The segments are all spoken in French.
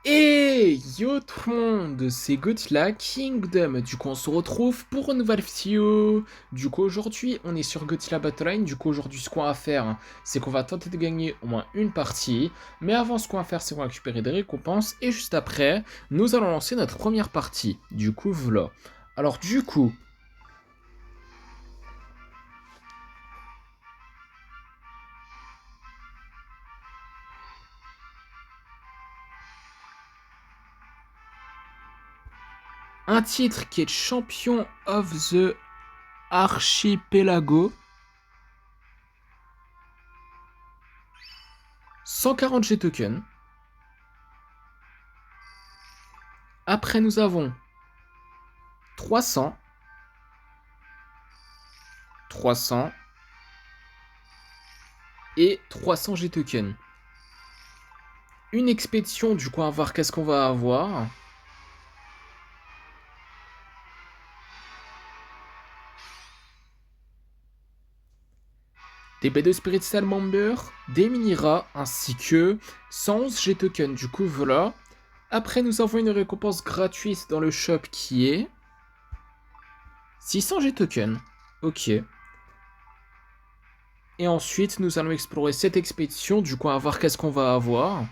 Et yo tout le monde, c'est Godzilla Kingdom. Du coup, on se retrouve pour une nouvelle vidéo. Du coup, aujourd'hui, on est sur Godzilla Battleline. Du coup, aujourd'hui, ce qu'on va faire, c'est qu'on va tenter de gagner au moins une partie. Mais avant, ce qu'on va faire, c'est qu'on va récupérer des récompenses. Et juste après, nous allons lancer notre première partie. Du coup, voilà. Alors, du coup, un titre qui est Champion of the Archipelago. 140 G tokens. Après, nous avons 300, 300 et 300 G tokens. Une expédition, du coup, à voir qu'est-ce qu'on va avoir. Des B2 Spirit Salmamber, des mini-rats, ainsi que 111 G tokens. Du coup, voilà. Après, nous avons une récompense gratuite dans le shop qui est 600 G tokens. Ok. Et ensuite, nous allons explorer cette expédition. Du coup, à voir qu'est-ce qu'on va avoir.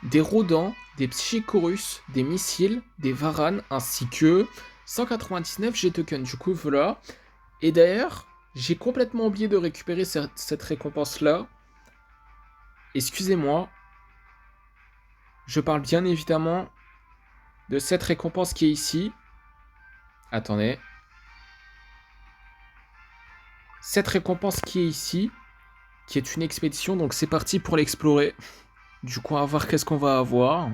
Des rodents, des psychicorus, des missiles, des varanes, ainsi que 199 G tokens. Du coup, voilà. Et d'ailleurs, j'ai complètement oublié de récupérer cette récompense-là. Excusez-moi. Je parle bien évidemment de cette récompense qui est ici. Attendez. Cette récompense qui est ici, qui est une expédition, donc c'est parti pour l'explorer. Du coup, on va voir qu'est-ce qu'on va avoir.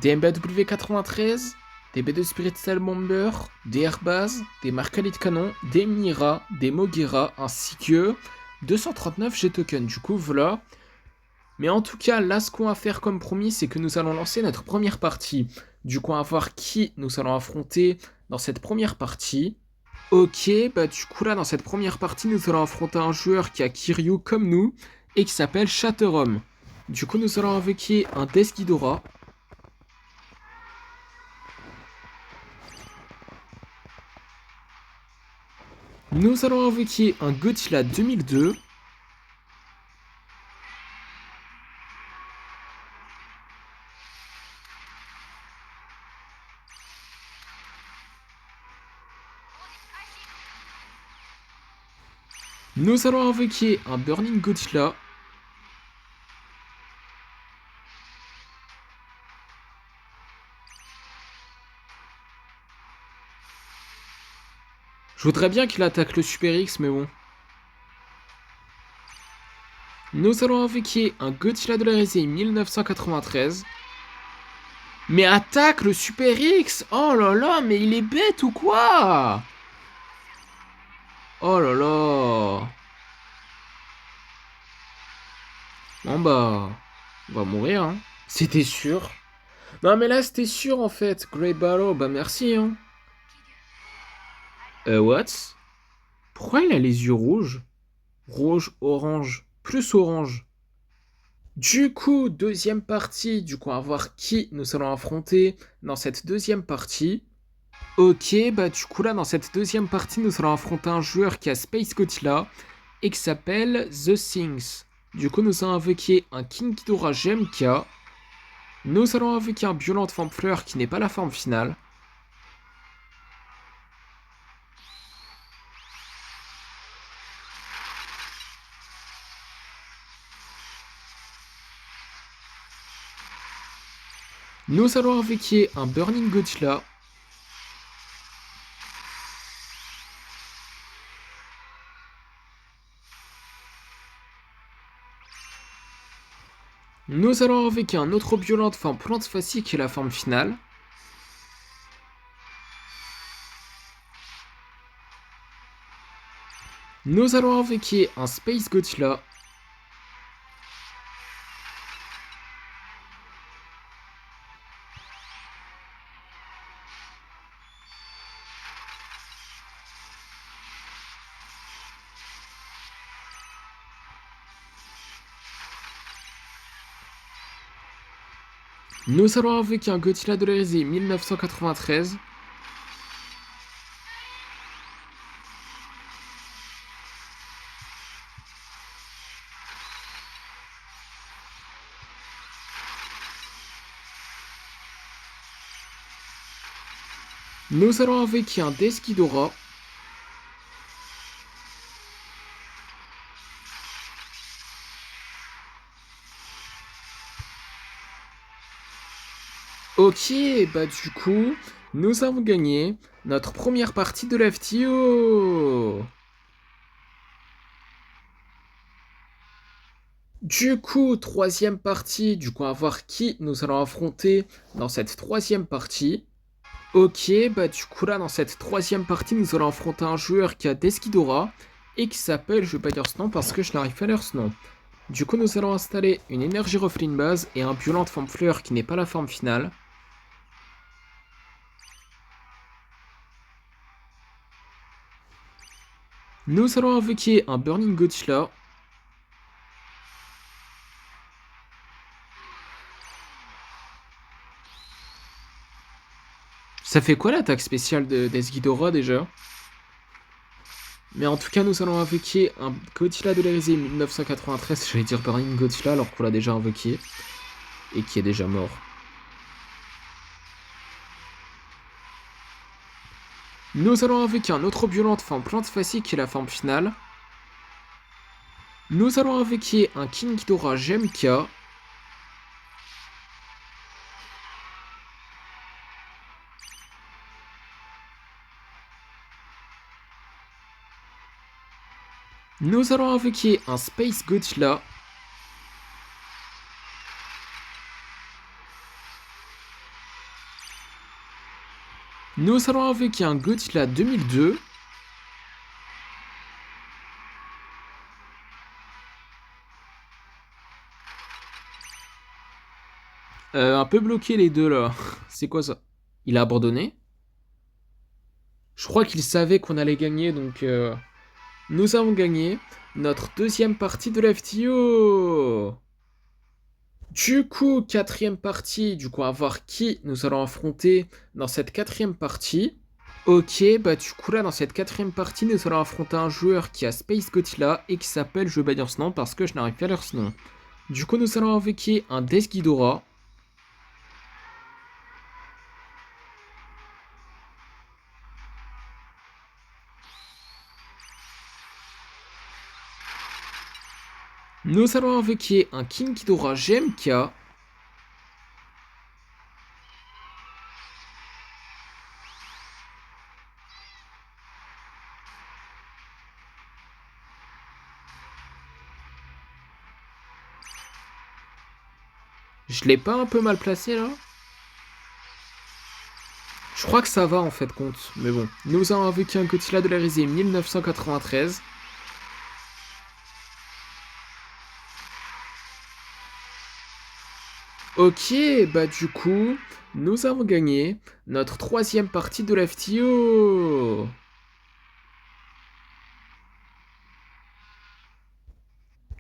Des MBW 93, des B2 Spirit Salmamber, des Airbaz, des Marcalis de canon, des Mira, des Mogira, ainsi que 239 G tokens. Du coup, voilà. Mais en tout cas, là, ce qu'on va faire comme promis, c'est que nous allons lancer notre première partie. Du coup, on va voir qui nous allons affronter dans cette première partie. Ok, bah du coup là, dans cette première partie, nous allons affronter un joueur qui a Kiryu comme nous et qui s'appelle Shatterom. Du coup, nous allons invoquer un Desghidorah. Nous allons invoquer un Godzilla 2002. Nous allons invoquer un Burning Godzilla. Je voudrais bien qu'il attaque le Super X, mais bon. Nous allons invoquer un Godzilla de la Risée 1993. Mais attaque le Super X! Oh là là, mais il est bête ou quoi? Oh là là! Bon bah, on va mourir, hein. C'était sûr. Non mais là c'était sûr en fait. Great Battle, bah merci, hein. What? Pourquoi il a les yeux rouges? Rouge, orange, plus orange. Du coup, deuxième partie. Du coup, on va voir qui nous allons affronter dans cette deuxième partie. Ok, bah du coup là, dans cette deuxième partie, nous allons affronter un joueur qui a Space Godzilla et qui s'appelle The Things. Du coup, nous allons invoquer un King Ghidorah GMK. Nous allons invoquer un Violent Forme Fleur qui n'est pas la forme finale. Nous allons invoquer un Burning Godzilla. Nous allons invoquer un autre Violent Forme Plante Facile qui est la forme finale. Nous allons invoquer un Space Godzilla. Nous allons invoquer un Godzilla de l'Hérésie 1993. Nous allons invoquer un Desghidorah. Ok, bah du coup, nous avons gagné notre première partie de l'FTO. Du coup, troisième partie, du coup, on va voir qui nous allons affronter dans cette troisième partie. Ok, bah du coup là, dans cette troisième partie, nous allons affronter un joueur qui a Desghidorah et qui s'appelle, je vais pas dire ce nom parce que je n'arrive pas à lire ce nom. Du coup, nous allons installer une énergie refline base et un violent forme fleur qui n'est pas la forme finale. Nous allons invoquer un Burning Godzilla. Ça fait quoi l'attaque spéciale de Desghidorah déjà? Mais en tout cas, nous allons invoquer un Godzilla de l'Hérésie 1993. J'allais dire Burning Godzilla alors qu'on l'a déjà invoqué et qui est déjà mort. Nous allons invoquer un autre violent de forme plante facile qui est la forme finale. Nous allons invoquer un King Ghidorah GMK. Nous allons invoquer un Space Godzilla. Nous allons invoquer un Godzilla 2002. Un peu bloqué les deux là. C'est quoi ça? Il a abandonné? Je crois qu'il savait qu'on allait gagner donc nous avons gagné notre deuxième partie de l'FTO. Du coup, quatrième partie, du coup, à voir qui nous allons affronter dans cette quatrième partie. Ok, bah du coup là, dans cette quatrième partie, nous allons affronter un joueur qui a Space Godzilla et qui s'appelle, je vais pas dire ce nom parce que je n'arrive pas à lire ce nom. Du coup, nous allons invoquer un Desghidorah. Nous allons invoquer un King Ghidorah GMK. Je l'ai pas un peu mal placé là? Je crois que ça va en fait compte, mais bon. Nous avons invoqué un Godzilla de l'Hérésie 1993. Ok, bah du coup, nous avons gagné notre troisième partie de l'FTO.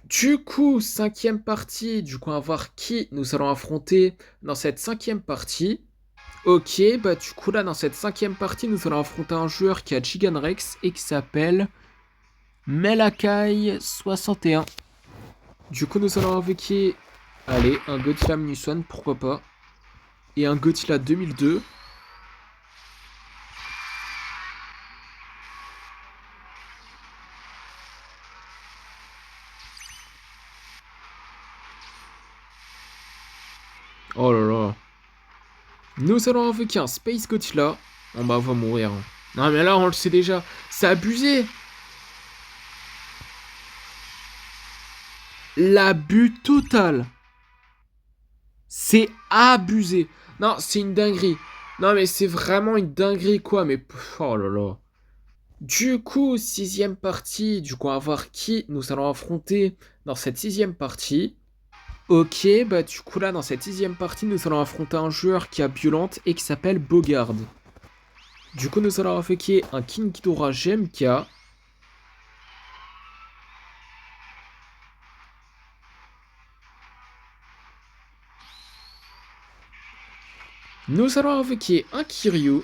Du coup, cinquième partie, du coup, on va voir qui nous allons affronter dans cette cinquième partie. Ok, bah du coup là, dans cette cinquième partie, nous allons affronter un joueur qui a Giganrex et qui s'appelle Melakai61. Du coup, nous allons invoquer, allez, un Godzilla Minuswan, pourquoi pas, et un Godzilla 2002. Oh là là. Nous allons invoquer un Space Godzilla. On va mourir. Non mais là on le sait déjà. C'est abusé. L'abus total. C'est abusé. Non, c'est une dinguerie. Non mais c'est vraiment une dinguerie quoi. Mais oh là là. Du coup, sixième partie. Du coup, on va voir qui nous allons affronter dans cette sixième partie. Ok, bah du coup là, dans cette sixième partie, nous allons affronter un joueur qui a Violente et qui s'appelle Bogard. Du coup, nous allons invoquer un King Ghidorah GMK. Nous allons invoquer un Kiryu.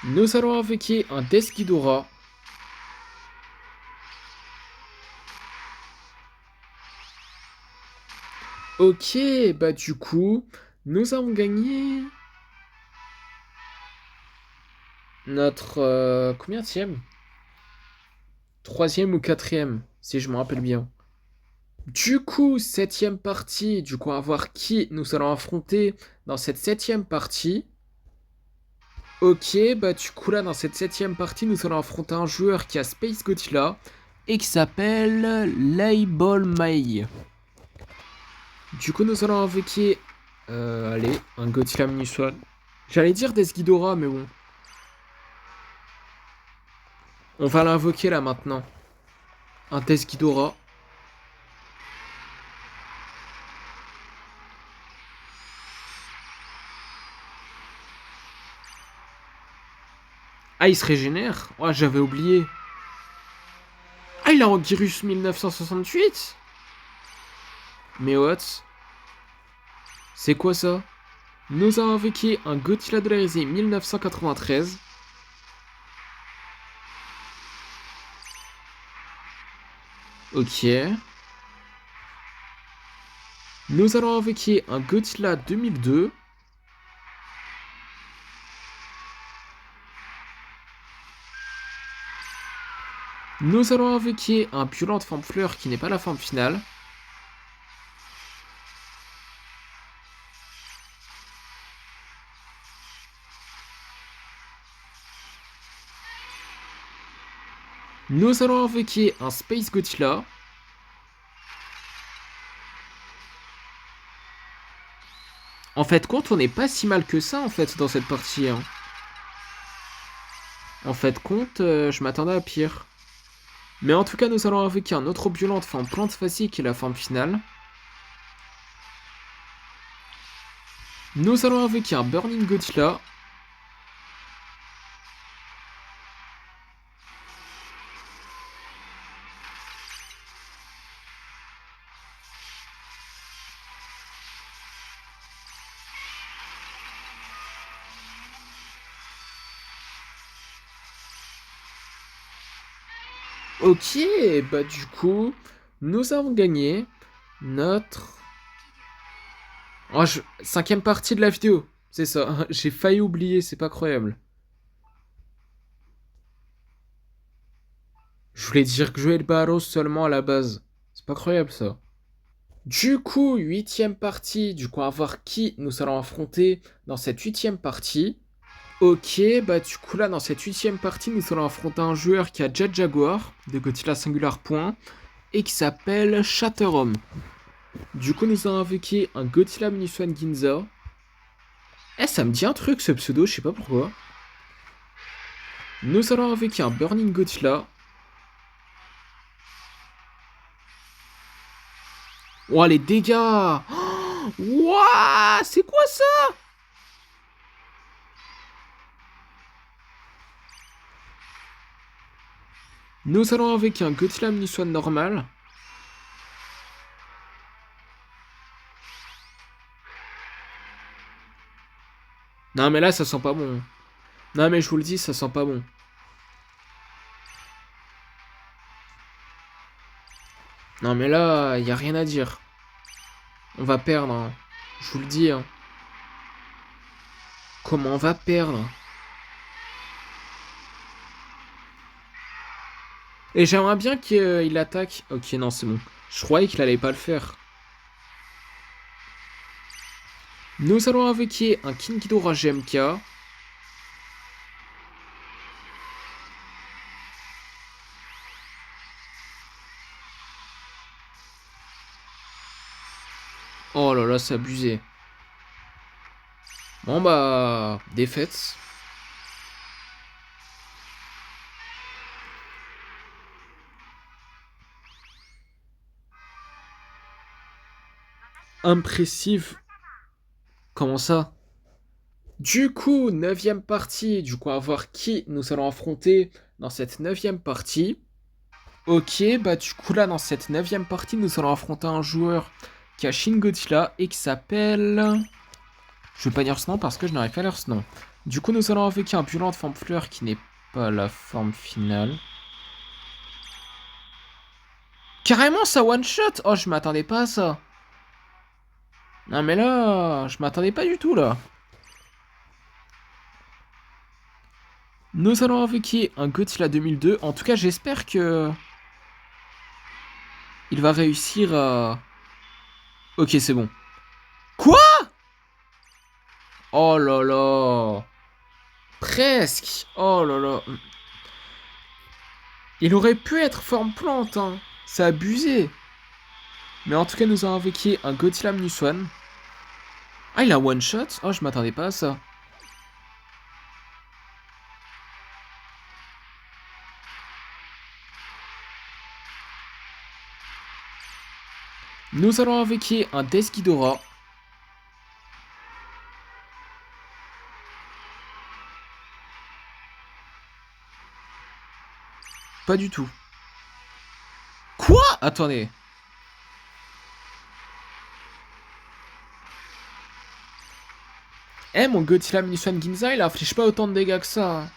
Nous allons invoquer un Desghidorah. Ok, bah du coup, nous avons gagné notre... combienième? Troisième ou quatrième, si je me rappelle bien. Du coup, septième partie, du coup, on va voir qui nous allons affronter dans cette septième partie. Ok, bah du coup là, dans cette septième partie, nous allons affronter un joueur qui a Space Godzilla et qui s'appelle Laibol Mai. Du coup, nous allons invoquer... allez, un Godzilla Minuswan. J'allais dire Desghidorah, mais bon. On va l'invoquer là maintenant. Un Desghidorah. Ah, il se régénère? Ouais, j'avais oublié. Ah, il a Anguirus 1968? Mais what? C'est quoi ça? Nous avons invoqué un Godzilla dollarisé 1993. Ok. Nous allons invoquer un Godzilla 2002. Nous allons invoquer un Violent Forme Fleur qui n'est pas la forme finale. Nous allons invoquer un Space Godzilla. En fait, compte, on n'est pas si mal que ça en fait dans cette partie. Hein. En fait, compte, je m'attendais à pire. Mais en tout cas, nous allons invoquer un autre violent de forme plante facile qui est la forme finale. Nous allons invoquer un Burning Godzilla. Ok, bah du coup, nous avons gagné notre... Oh, cinquième partie de la vidéo. C'est ça, j'ai failli oublier, c'est pas croyable. Je voulais dire que jouer le Barros seulement à la base. C'est pas croyable ça. Du coup, huitième partie, du coup, on va voir qui nous allons affronter dans cette huitième partie. Ok, bah du coup là, dans cette huitième partie, nous allons affronter un joueur qui a Jet Jaguar, de Godzilla Singular Point, et qui s'appelle Shatterom. Du coup, nous allons invoquer un Godzilla Minuswan Ginza. Eh, ça me dit un truc ce pseudo, je sais pas pourquoi. Nous allons invoquer un Burning Godzilla. Oh, les dégâts! Wouah! C'est quoi ça? Nous allons invoquer un Godzilla Minuswan normal. Non, mais là, ça sent pas bon. Non, mais je vous le dis, ça sent pas bon. Non, mais là, y a rien à dire. On va perdre, hein. Je vous le dis, hein. Comment on va perdre? Et j'aimerais bien qu'il attaque. Ok, non, c'est bon. Je croyais qu'il allait pas le faire. Nous allons invoquer un King Ghidorah GMK. Oh là là, c'est abusé. Bon bah, défaite. Impressive. Comment ça? Du coup, neuvième partie. Du coup, à voir qui nous allons affronter dans cette neuvième partie. Ok, bah du coup là, dans cette neuvième partie, nous allons affronter un joueur qui a Shin Godzilla et qui s'appelle... Je vais pas dire ce nom parce que je n'arrive pas à lire ce nom. Du coup, nous allons avec un Violent de forme fleur qui n'est pas la forme finale. Carrément, ça one shot. Oh, je m'attendais pas à ça. Non mais là, je m'attendais pas du tout là. Nous allons invoquer un Godzilla 2002. En tout cas, j'espère que il va réussir à... Ok, c'est bon. Quoi? Oh là là. Presque. Oh là là. Il aurait pu être forme plante, hein. C'est abusé. Mais en tout cas, nous avons invoqué un Godzilla Minus One. Ah, il a one shot? Oh, je m'attendais pas à ça. Nous allons invoquer un Death Ghidorah. Pas du tout. Quoi? Attendez. Eh, mon Godzilla Minus One Ginza, il inflige pas autant de dégâts que ça.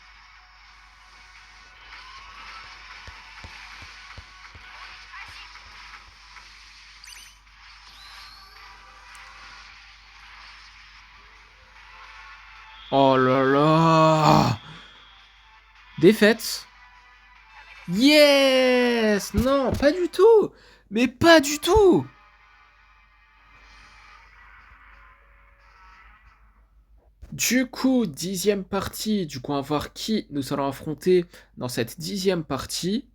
Oh là là. Défaite. Yes. Non, pas du tout. Mais pas du tout. Du coup, dixième partie. Du coup, on va voir qui nous allons affronter dans cette dixième partie.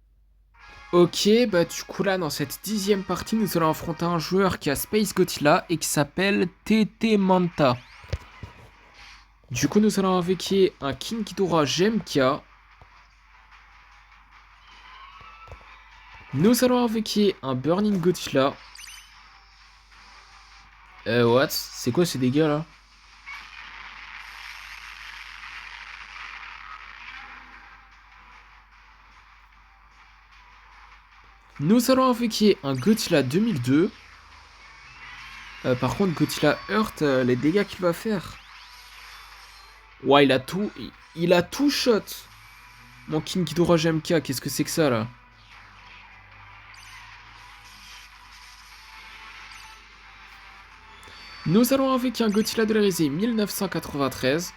Ok, bah du coup là, dans cette dixième partie, nous allons affronter un joueur qui a Space Godzilla et qui s'appelle TT Manta. Du coup, nous allons invoquer un King Ghidorah Gemka. Nous allons invoquer un Burning Godzilla. What? C'est quoi ces dégâts là? Nous allons invoquer un Godzilla 2002. Par contre, Godzilla Earth, les dégâts qu'il va faire. Ouais, il a tout. Il a tout shot. Mon King Ghidorah GMK, qu'est-ce que c'est que ça là? Nous allons invoquer un Godzilla de la risée 1993.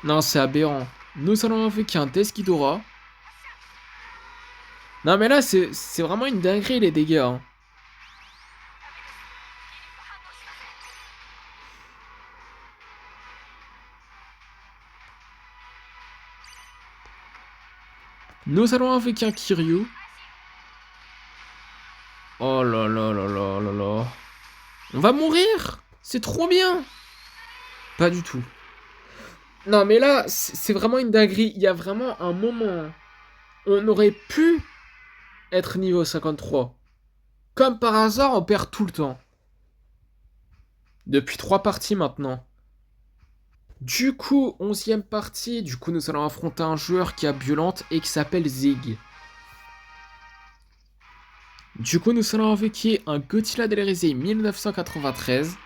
Non, c'est aberrant. Nous allons invoquer un Death Ghidorah. Non, mais là, c'est vraiment une dinguerie les dégâts, hein. Nous allons invoquer un Kiryu. Oh là là là là là là. On va mourir. C'est trop bien. Pas du tout. Non, mais là, c'est vraiment une dinguerie. Il y a vraiment un moment. On aurait pu être niveau 53. Comme par hasard, on perd tout le temps. Depuis 3 parties maintenant. Du coup, 11e partie. Du coup, nous allons affronter un joueur qui a violente et qui s'appelle Zig. Du coup, nous allons invoquer un Godzilla Del Risée 1993.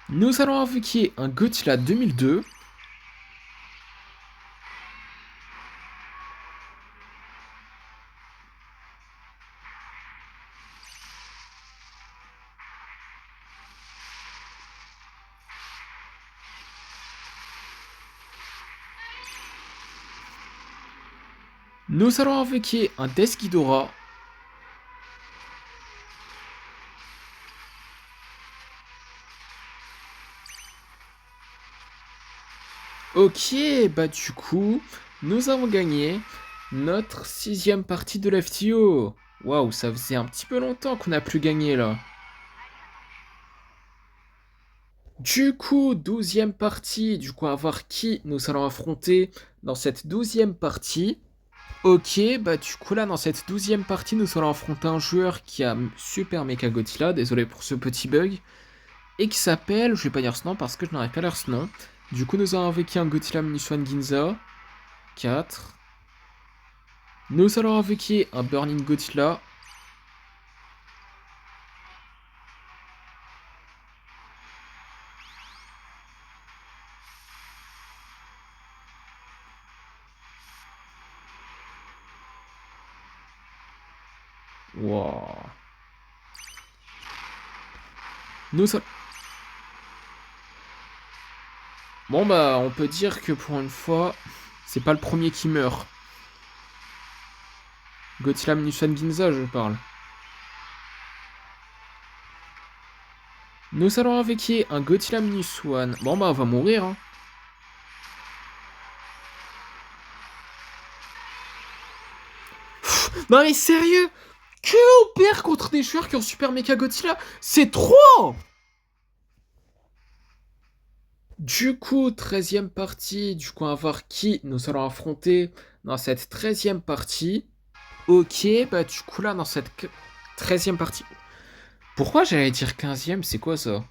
Nous allons invoquer un Godzilla 2002. Nous allons invoquer un Death Ghidorah. Ok, bah du coup, nous avons gagné notre 6e partie de l'FTO. Waouh, ça faisait un petit peu longtemps qu'on n'a plus gagné là. Du coup, 12e partie, du coup, à voir qui nous allons affronter dans cette 12e partie. Ok, bah du coup là, dans cette 12e partie, nous allons affronter un joueur qui a Super Mecha Godzilla, désolé pour ce petit bug, et qui s'appelle, je vais pas dire ce nom parce que je n'arrive pas à lire ce nom. Du coup, nous allons avec un Godzilla Minus One Ginza, 4. Nous allons avec un Burning Godzilla. Wow. Nous allons... Bon bah, on peut dire que pour une fois, c'est pas le premier qui meurt. Godzilla Minus One Ginza, je parle. Nous allons avec un Godzilla Minus One. Bon bah, on va mourir, hein. Non mais sérieux, que on perd contre des joueurs qui ont Super Mecha Godzilla? C'est trop! Du coup, 13e partie, du coup, on va voir qui nous allons affronter dans cette 13e partie. Ok, bah du coup là, dans cette 13e partie... Pourquoi j'allais dire 15e? C'est quoi ça?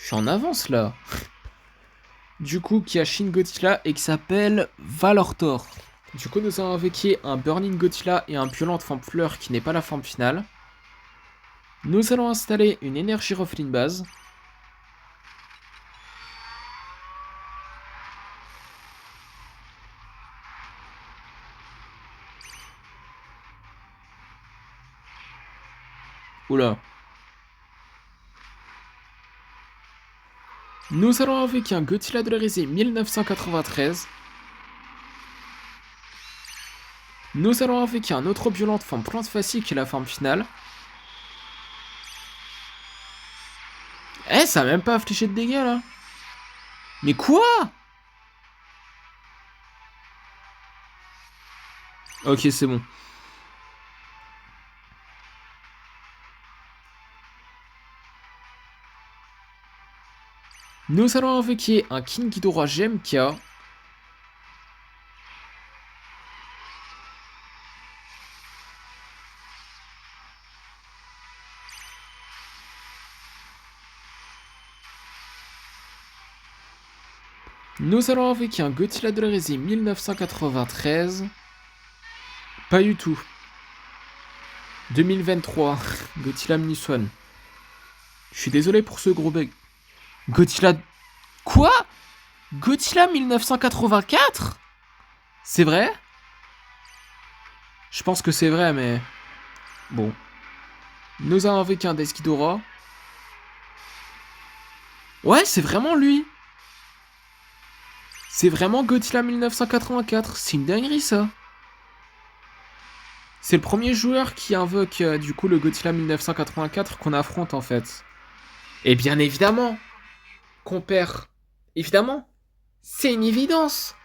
Je suis en avance là. Du coup, qui a Shin Godzilla et qui s'appelle Valortor. Du coup, nous avons avec un Burning Godzilla et un Violent Forme Fleur qui n'est pas la forme finale. Nous allons installer une énergie Ruffling base. Oula. Nous allons avec un Godzilla de la Risée 1993. Nous allons avec un autre violente forme plante facile qui est la forme finale. Eh, ça a même pas affligé de dégâts là. Mais quoi? Ok, c'est bon. Nous allons avec un King Ghidorah GMK. Nous allons avec un Godzilla de la Risée 1993. Pas du tout. 2023. Godzilla Minus One. Je suis désolé pour ce gros bug. Godzilla... Quoi? Godzilla 1984? C'est vrai? Je pense que c'est vrai, mais... Bon. Nous avons avec un Death Ghidorah. Ouais, c'est vraiment lui. C'est vraiment Godzilla 1984. C'est une dinguerie, ça. C'est le premier joueur qui invoque, du coup, le Godzilla 1984 qu'on affronte, en fait. Et bien évidemment qu'on perd. Évidemment. C'est une évidence.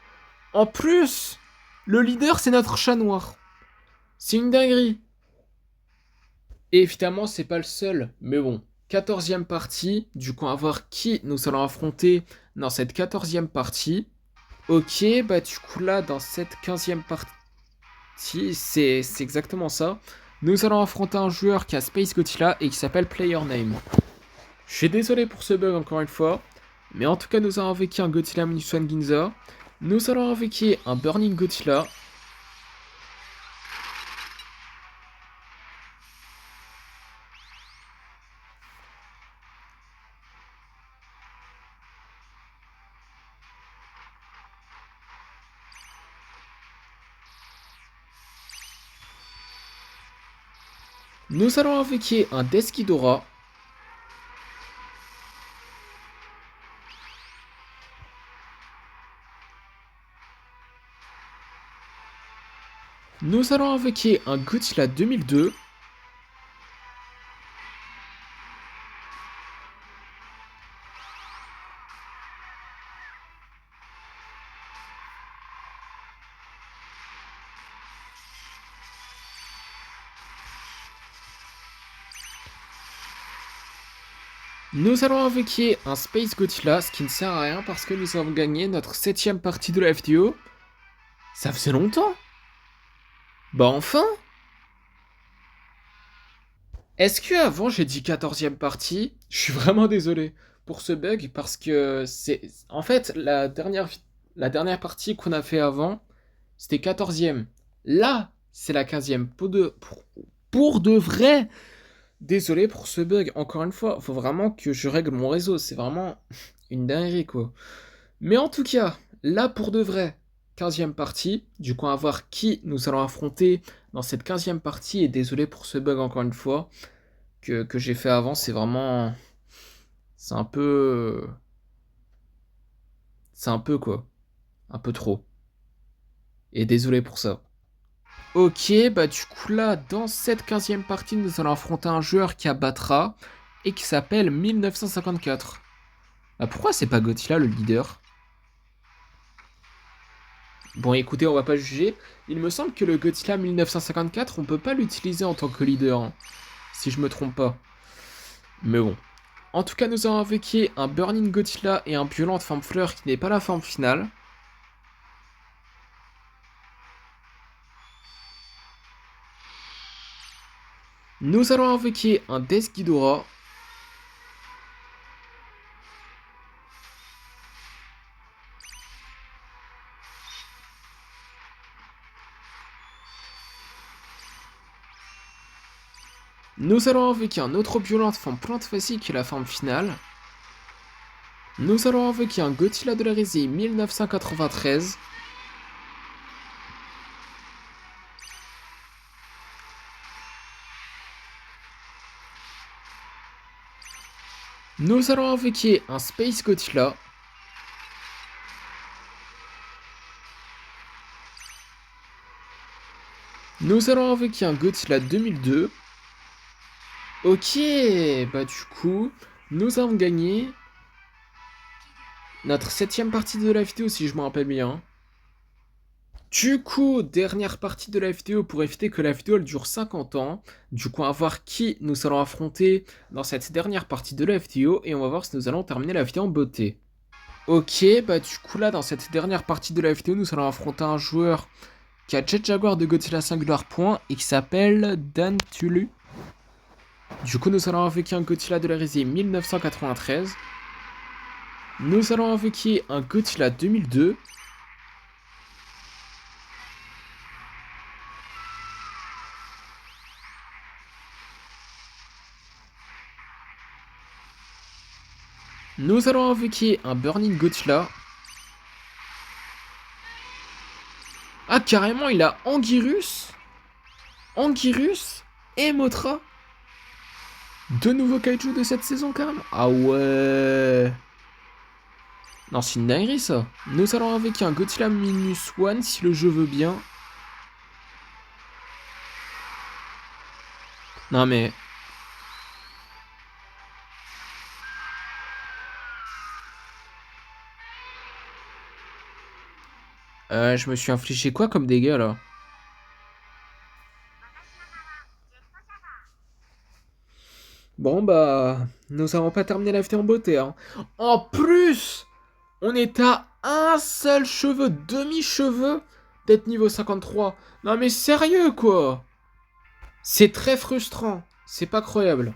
En plus, le leader, c'est notre chat noir. C'est une dinguerie. Et évidemment, c'est pas le seul. Mais bon, 14e partie. Du coup, on va voir qui nous allons affronter dans cette 14e partie. Ok, bah du coup là, dans cette 15e partie, c'est exactement ça. Nous allons affronter un joueur qui a Space Godzilla et qui s'appelle PlayerName. Je suis désolé pour ce bug encore une fois. Mais en tout cas, nous allons avec un Godzilla Minus One Ginza. Nous allons avec un Burning Godzilla. Nous allons avec un Death Ghidorah. Nous allons avec un Godzilla 2002. Nous allons invoquer un Space Godzilla, ce qui ne sert à rien parce que nous avons gagné notre 7ème partie de la FTO. Ça faisait longtemps. Bah enfin. Est-ce que avant j'ai dit 14ème partie? Je suis vraiment désolé pour ce bug parce que c'est... En fait, la dernière partie qu'on a fait avant, c'était 14ème. Là, c'est la 15ème. Pour de vrai. Désolé pour ce bug. Encore une fois, faut vraiment que je règle mon réseau. C'est vraiment une dinguerie, quoi. Mais en tout cas, là pour de vrai, 15ème partie. Du coup, on va voir qui nous allons affronter dans cette 15ème partie. Et désolé pour ce bug encore une fois que j'ai fait avant. C'est vraiment... C'est un peu... C'est un peu quoi. Un peu trop. Et désolé pour ça. Ok, bah du coup là, dans cette 15ème partie, nous allons affronter un joueur qui abattra et qui s'appelle 1954. Bah pourquoi c'est pas Godzilla le leader? Bon écoutez, on va pas juger. Il me semble que le Godzilla 1954, on peut pas l'utiliser en tant que leader, hein, si je me trompe pas. Mais bon. En tout cas, nous avons invoqué un Burning Godzilla et un Violente Forme Fleur qui n'est pas la forme finale. Nous allons invoquer un Death Ghidorah. Nous allons invoquer un autre Violente Forme Plante Facile qui est la forme finale. Nous allons invoquer un Godzilla de la Résille 1993. Nous allons invoquer un Space Godzilla. Nous allons invoquer un Godzilla 2002. Ok, bah du coup, nous avons gagné notre 7ème partie de la vidéo si je me rappelle bien. Du coup, dernière partie de la vidéo pour éviter que la vidéo elle dure 50 ans. Du coup, on va voir qui nous allons affronter dans cette dernière partie de la vidéo et on va voir si nous allons terminer la vidéo en beauté. Ok, bah du coup là, dans cette dernière partie de la vidéo, nous allons affronter un joueur qui a Jet Jaguar de Godzilla Singular Point et qui s'appelle Dan Tulu. Du coup, nous allons invoquer un Godzilla de la Résille 1993. Nous allons invoquer un Godzilla 2002. Nous allons invoquer un Burning Godzilla. Ah, carrément, il a Anguirus, et Mothra. Deux nouveaux kaiju de cette saison, quand même. Ah ouais. Non, c'est une dinguerie, ça. Nous allons invoquer un Godzilla Minus One, si le jeu veut bien. Non, mais... je me suis infligé quoi comme dégâts, là? Bon, bah... Nous n'avons pas terminé la vidéo en beauté, hein. En plus, on est à un seul cheveu, demi-cheveu, d'être niveau 53. Non, mais sérieux, quoi. C'est très frustrant. C'est pas croyable.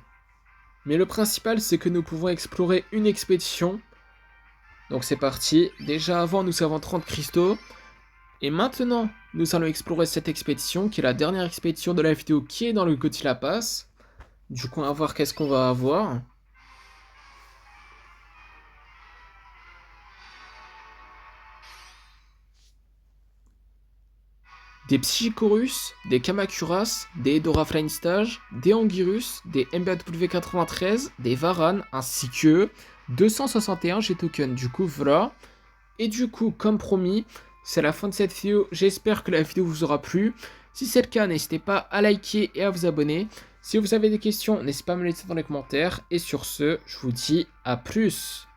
Mais le principal, c'est que nous pouvons explorer une expédition. Donc c'est parti. Déjà avant, nous avons 30 cristaux. Et maintenant, nous allons explorer cette expédition, qui est la dernière expédition de la vidéo qui est dans le Godzilla Pass. Du coup, on va voir qu'est-ce qu'on va avoir. Des Psychicorus, des Kamacuras, des Hedorah Flying Stage, des Anguirus, des MBW93, des Varan, ainsi que 261 G-Token. Du coup, voilà. Et du coup, comme promis, c'est la fin de cette vidéo. J'espère que la vidéo vous aura plu. Si c'est le cas, n'hésitez pas à liker et à vous abonner. Si vous avez des questions, n'hésitez pas à me les laisser dans les commentaires. Et sur ce, je vous dis à plus.